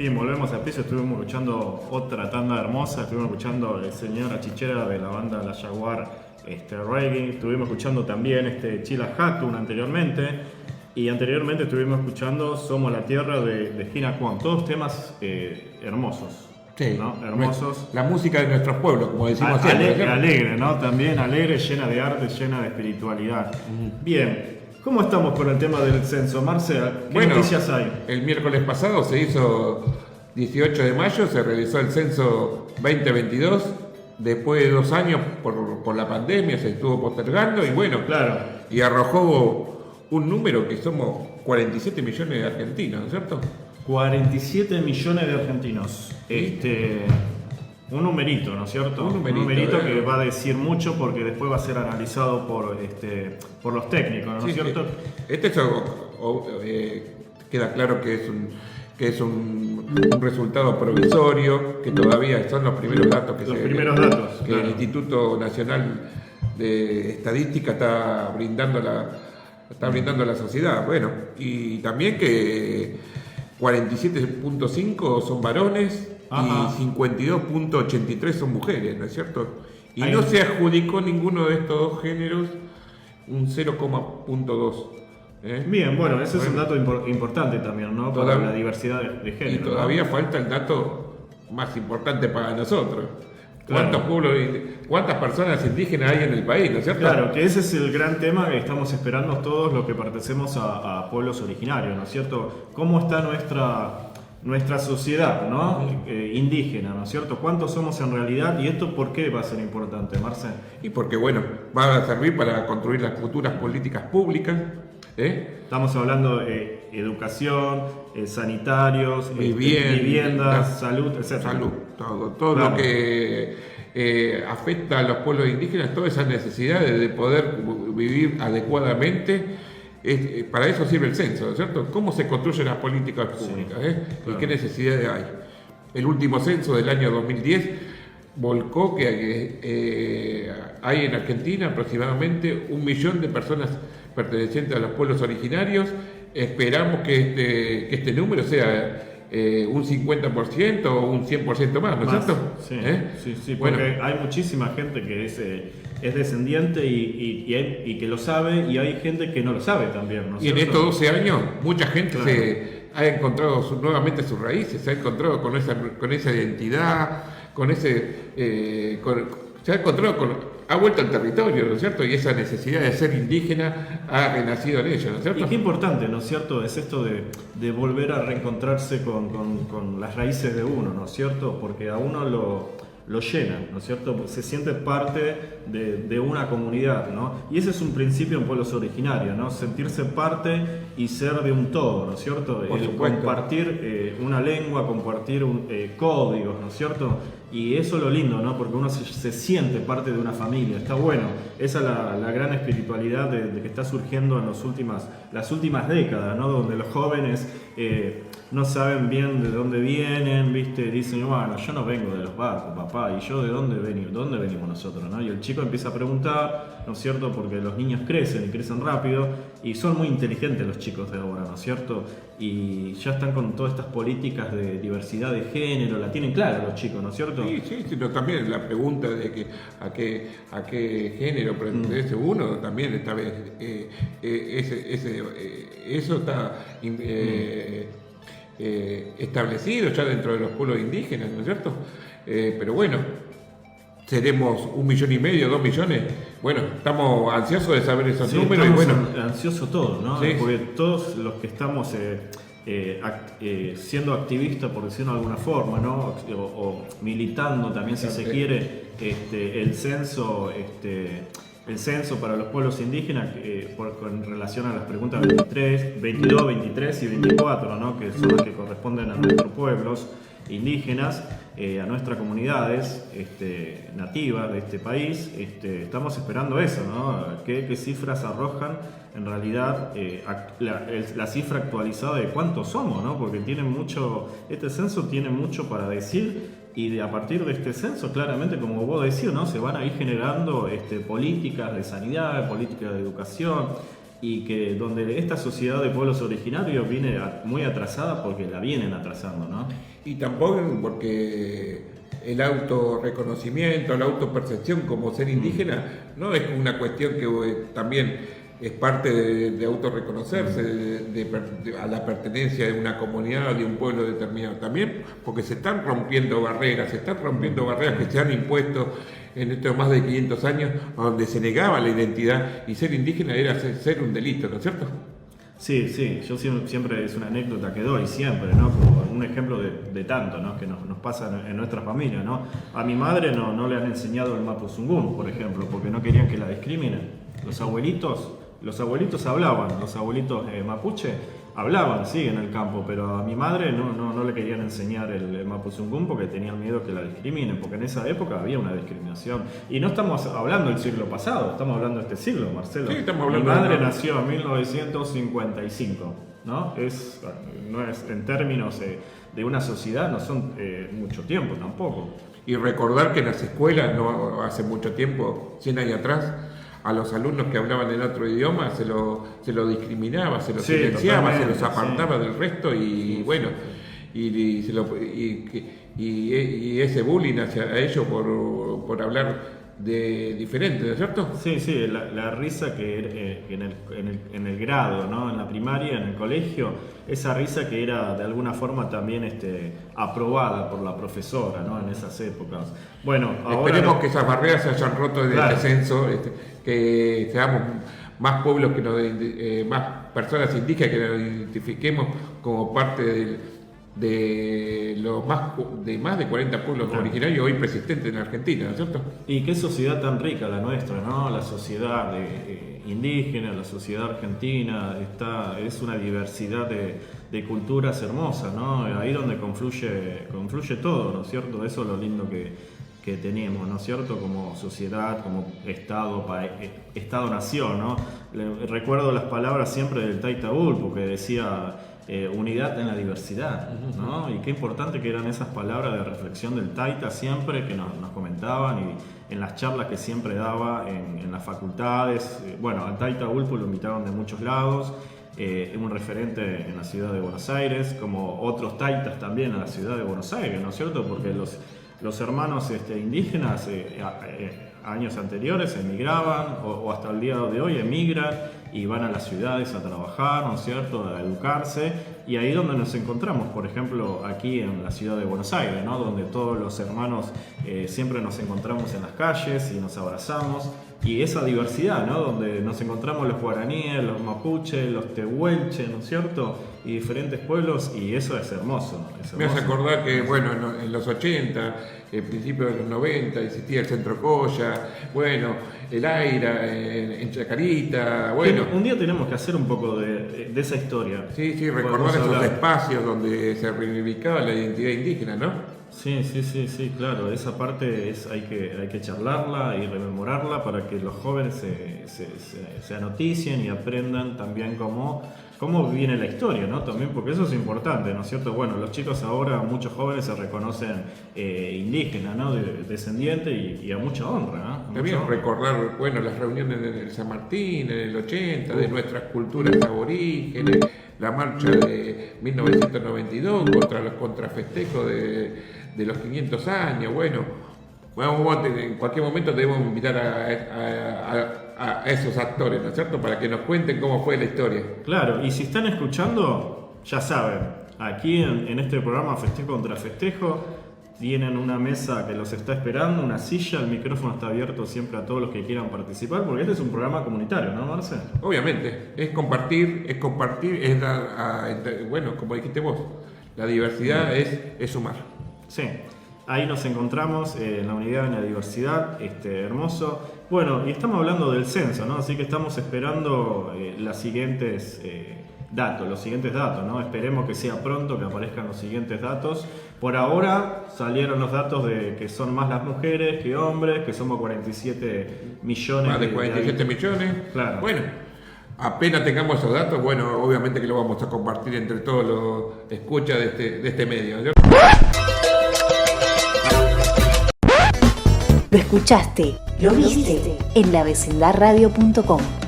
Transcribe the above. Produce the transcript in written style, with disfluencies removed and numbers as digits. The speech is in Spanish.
Bien, volvemos al piso, estuvimos escuchando otra tanda hermosa, estuvimos escuchando el señor Achichera de la banda La Jaguar Reggae, estuvimos escuchando también Chila Hatun anteriormente, y anteriormente estuvimos escuchando Somos la Tierra de Gina Kwon, todos temas hermosos. Sí, ¿no? Hermosos. La música de nuestros pueblos, como decimos siempre. Alegre, ¿no? También alegre, llena de arte, llena de espiritualidad. Bien. ¿Cómo estamos con el tema del censo, Marcel? ¿Qué noticias hay? El miércoles pasado se hizo 18 de mayo, se realizó el censo 2022. Después de 2 años por la pandemia se estuvo postergando y bueno, claro, y arrojó un número que somos 47 millones de argentinos, ¿no es cierto? 47 millones de argentinos. Un numerito, ¿no es cierto? Un numerito que va a decir mucho porque después va a ser analizado por los técnicos, ¿no es cierto? Queda claro que es un resultado provisorio, que todavía son los primeros datos que el Instituto Nacional de Estadística está brindando a la sociedad. Bueno, y también que 47.5 son varones. Ajá. Y 52.83 son mujeres, ¿no es cierto? Y no se adjudicó ninguno de estos dos géneros un 0,2. Bien, bueno, ese es un dato importante también, ¿no? Para la diversidad de género. Y todavía falta el dato más importante para nosotros. Claro. ¿Cuántas personas indígenas hay en el país, ¿no es cierto? Claro, que ese es el gran tema que estamos esperando todos los que pertenecemos a pueblos originarios, ¿no es cierto? ¿Cómo está nuestra sociedad, ¿no? Indígena, ¿no es cierto? ¿Cuántos somos en realidad? ¿Y esto por qué va a ser importante, Marcel? Y porque, bueno, va a servir para construir las futuras políticas públicas. Estamos hablando de educación, sanitarios, viviendas, salud, etc. Salud, todo claro. Lo que afecta a los pueblos indígenas, todas esas necesidades de poder vivir adecuadamente. Para eso sirve el censo, ¿no es cierto? ¿Cómo se construyen las políticas públicas? Sí, claro. ¿Y qué necesidades hay? El último censo del año 2010 volcó que hay en Argentina aproximadamente 1 millón de personas pertenecientes a los pueblos originarios. Esperamos que este número sea un 50% o un 100% más, ¿no es cierto? Sí, porque bueno, hay muchísima gente que es descendiente y que lo sabe, y hay gente que no lo sabe también, ¿no es cierto? Y en estos 12 años mucha gente se ha encontrado nuevamente sus raíces, se ha encontrado con esa identidad, se ha encontrado ha vuelto al territorio, ¿no es cierto? Y esa necesidad de ser indígena ha renacido en ellos, ¿no es cierto? Y qué importante, ¿no es cierto? Es esto de volver a reencontrarse con las raíces de uno, ¿no es cierto? Porque a uno lo llena, ¿no es cierto? Se siente parte de una comunidad, ¿no? Y ese es un principio en pueblos originarios, ¿no? Sentirse parte y ser de un todo, ¿no es cierto? Compartir una lengua, compartir códigos, ¿no es cierto? Y eso es lo lindo, ¿no? Porque uno se siente parte de una familia, está bueno. Esa es la gran espiritualidad de que está surgiendo en las últimas décadas, ¿no? Donde los jóvenes no saben bien de dónde vienen, ¿viste? Dicen, bueno, yo no vengo de los barcos, papá, ¿y yo de dónde venimos nosotros, ¿no? Y el chico empieza a preguntar, ¿no es cierto? Porque los niños crecen y crecen rápido y son muy inteligentes los chicos de ahora, ¿no es cierto? Y ya están con todas estas políticas de diversidad de género, la tienen clara los chicos, ¿no es cierto? Sí, pero también la pregunta de que a qué género pertenece uno, también está eso está establecido ya dentro de los pueblos indígenas, ¿no es cierto? Pero bueno, seremos 1,5 millones, 2 millones. Bueno, estamos ansiosos de saber esos números. Y bueno, ansioso todos, ¿no? Sí, porque todos los que estamos siendo activistas, por decirlo de alguna forma, ¿no? O militando también, si se quiere, el censo para los pueblos indígenas en relación a las preguntas 22, 23 y 24, ¿no? Que son las que corresponden a nuestros pueblos indígenas, a nuestras comunidades nativas de este país. Estamos esperando eso, ¿no? ¿Qué cifras arrojan en realidad la cifra actualizada de cuántos somos, ¿no? Porque este censo tiene mucho para decir. Y a partir de este censo, claramente, como vos decís, ¿no? Se van a ir generando políticas de sanidad, políticas de educación, y que donde esta sociedad de pueblos originarios viene muy atrasada porque la vienen atrasando, ¿no? Y tampoco porque el autorreconocimiento, la autopercepción como ser indígena no es una cuestión que también es parte de autorreconocerse, a la pertenencia de una comunidad, de un pueblo determinado también, porque se están rompiendo barreras que se han impuesto en estos más de 500 años, donde se negaba la identidad y ser indígena era ser un delito, ¿no es cierto? Sí, yo siempre es una anécdota que doy siempre, ¿no? Como un ejemplo de tanto, ¿no? Que nos pasa en nuestra familia, ¿no? A mi madre no le han enseñado el mapuzungún, por ejemplo, porque no querían que la discriminen. Los abuelitos hablaban, los abuelitos mapuche hablaban, sí, en el campo, pero a mi madre no le querían enseñar el mapuzungún porque tenían miedo que la discriminen, porque en esa época había una discriminación. Y no estamos hablando del siglo pasado, estamos hablando de este siglo, Marcelo. Sí, estamos hablando. Mi madre nació en 1955, ¿no? No es en términos de una sociedad, no son mucho tiempo tampoco. Y recordar que en las escuelas, no hace mucho tiempo, 100 años atrás, a los alumnos que hablaban en otro idioma se lo discriminaba, se los silenciaba, se los apartaba del resto y bueno, y ese bullying hacia ellos por hablar de diferente, ¿no es cierto? Sí, la risa que en el grado, ¿no? En la primaria, en el colegio, esa risa que era de alguna forma también aprobada por la profesora, ¿no? En esas épocas. Bueno, ahora esperemos que esas barreras se hayan roto en claro. este censo, que seamos más pueblos, más personas indígenas, que nos identifiquemos como parte de más de 40 pueblos originarios hoy persistentes en Argentina, ¿no es cierto? Y qué sociedad tan rica la nuestra, ¿no? La sociedad indígena, la sociedad argentina, es una diversidad de culturas hermosas, ¿no? Ahí donde confluye todo, ¿no es cierto? Eso es lo lindo que tenemos, ¿no es cierto? Como sociedad, como Estado-nación, ¿no? Recuerdo las palabras siempre del Taita Ulpu, que decía unidad en la diversidad, ¿no? Y qué importante que eran esas palabras de reflexión del Taita siempre, que nos comentaban y en las charlas que siempre daba en las facultades. Bueno, al Taita Ulpu lo invitaban de muchos lados, un referente en la ciudad de Buenos Aires, como otros taitas también en la ciudad de Buenos Aires, ¿no es cierto? Porque los hermanos indígenas años anteriores emigraban o hasta el día de hoy emigran y van a las ciudades a trabajar, ¿no es cierto?, a educarse, y ahí donde nos encontramos, por ejemplo, aquí en la ciudad de Buenos Aires, ¿no?, donde todos los hermanos siempre nos encontramos en las calles y nos abrazamos, y esa diversidad, ¿no?, donde nos encontramos los guaraníes, los mapuches, los tehuelches, ¿no es cierto?, y diferentes pueblos, y eso es hermoso. Me hace acordar que, bueno, en los 80, principios de los 90, existía el Centro Coya, bueno, el Aira, en Chacarita, bueno. Un día tenemos que hacer un poco de esa historia. Sí, recordar esos espacios donde se reivindicaba la identidad indígena, ¿no? Sí, claro, esa parte hay que charlarla y rememorarla para que los jóvenes se anoticien y aprendan también cómo viene la historia, ¿no? También porque eso es importante, ¿no es cierto? Bueno, los chicos ahora, muchos jóvenes se reconocen indígenas, ¿no? Descendientes y a mucha honra, ¿no? También recordar, bueno, las reuniones en el San Martín, en el 80, de nuestras culturas aborígenes, la marcha de 1992 contra los contrafestejos de los 500 años, bueno, en cualquier momento debemos invitar a esos actores, ¿no es cierto?, para que nos cuenten cómo fue la historia. Claro, y si están escuchando, ya saben, aquí en este programa Festejo contra Festejo, tienen una mesa que los está esperando, una silla, el micrófono está abierto siempre a todos los que quieran participar, porque este es un programa comunitario, ¿no, Marce? Obviamente, es compartir, bueno, como dijiste vos, la diversidad es sumar. Sí, ahí nos encontramos en la unidad en la diversidad, hermoso. Bueno, y estamos hablando del censo, ¿no? Así que estamos esperando los siguientes datos, ¿no? Esperemos que sea pronto que aparezcan los siguientes datos. Por ahora salieron los datos de que son más las mujeres que hombres, que somos 47 millones. Más de 47 millones. Claro. Bueno, apenas tengamos esos datos, bueno, obviamente que lo vamos a compartir entre todos los escuchas de este medio, ¿cierto? Lo escuchaste, lo viste en lavecindadradio.com.